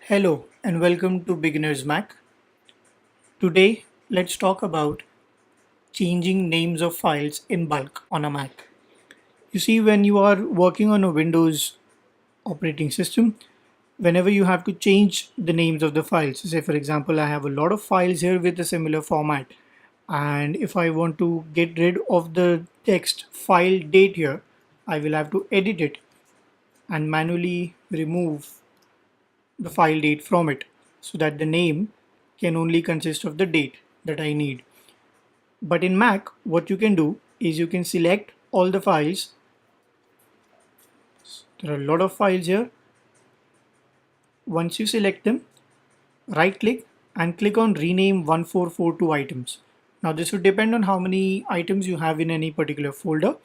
Hello and welcome to Beginner's Mac. Today, let's talk about changing names of files in bulk on a Mac. You see, when you are working on a Windows operating system, whenever you have to change the names of the files, say for example, I have a lot of files here with a similar format, and if I want to get rid of the text file date here, I will have to edit it and manually remove the file date from it so that the name can only consist of the date that I need. But in Mac, what you can do is you can select all the files. There are a lot of files here. Once you select them, right click and click on rename 1442 items. Now this would depend on how many items you have in any particular folder.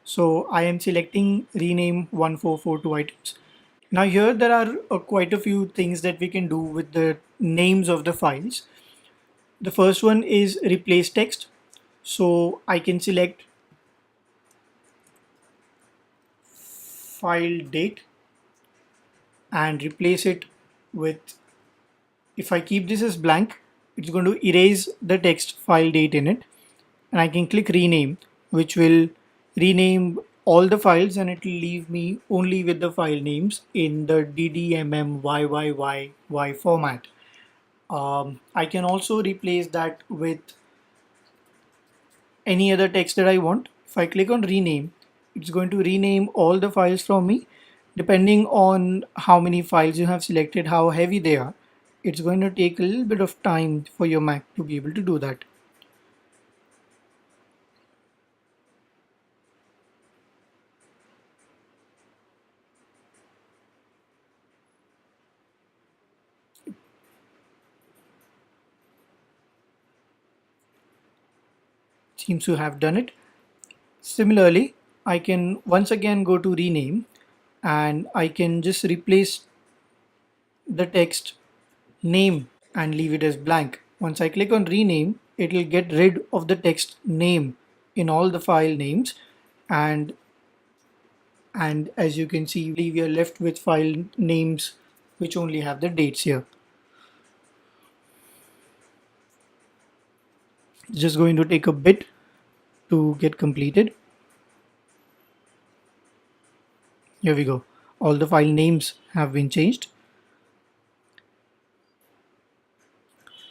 So I am selecting rename 1442 items. Now here there are quite a few things that we can do with the names of the files. The first one is replace text. So I can select file date and replace it with, if I keep this as blank, it's going to erase the text file date in it, and I can click rename, which will rename all the files and it will leave me only with the file names in the DDMMYYYY format. I can also replace that with any other text that I want. If I click on rename, it's going to rename all the files from me. Depending on how many files you have selected, how heavy they are, it's going to take a little bit of time for your Mac to be able to do that. Seems to have done it. Similarly, I can once again go to rename and I can just replace the text name and leave it as blank. Once I click on rename, it will get rid of the text name in all the file names, and as you can see, we are left with file names which only have the dates here. It's just going to take a bit to get completed. Here we go. All the file names have been changed.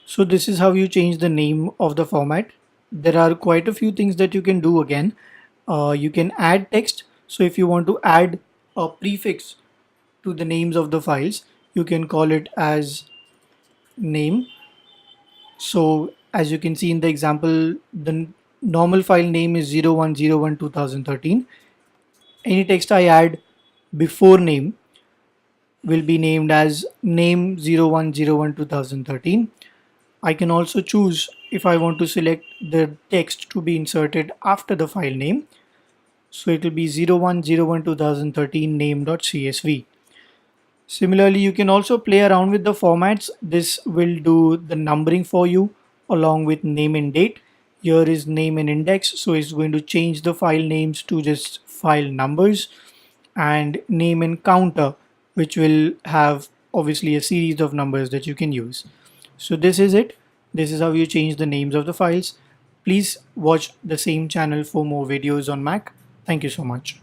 So this is how you change the name of the format. There are quite a few things that you can do again. You can add text. So if you want to add a prefix to the names of the files, you can call it as name. So as you can see in the example, the normal file name is 0101 2013. Any text I add before name will be named as name 0101 2013. I can also choose if I want to select the text to be inserted after the file name. So it will be 0101 2013 name.csv. Similarly, you can also play around with the formats. This will do the numbering for you along with name and date. Here is name and index, so it's going to change the file names to just file numbers, and name and counter, which will have obviously a series of numbers that you can use. So this is it. This is how you change the names of the files. Please watch the same channel for more videos on Mac. Thank you so much.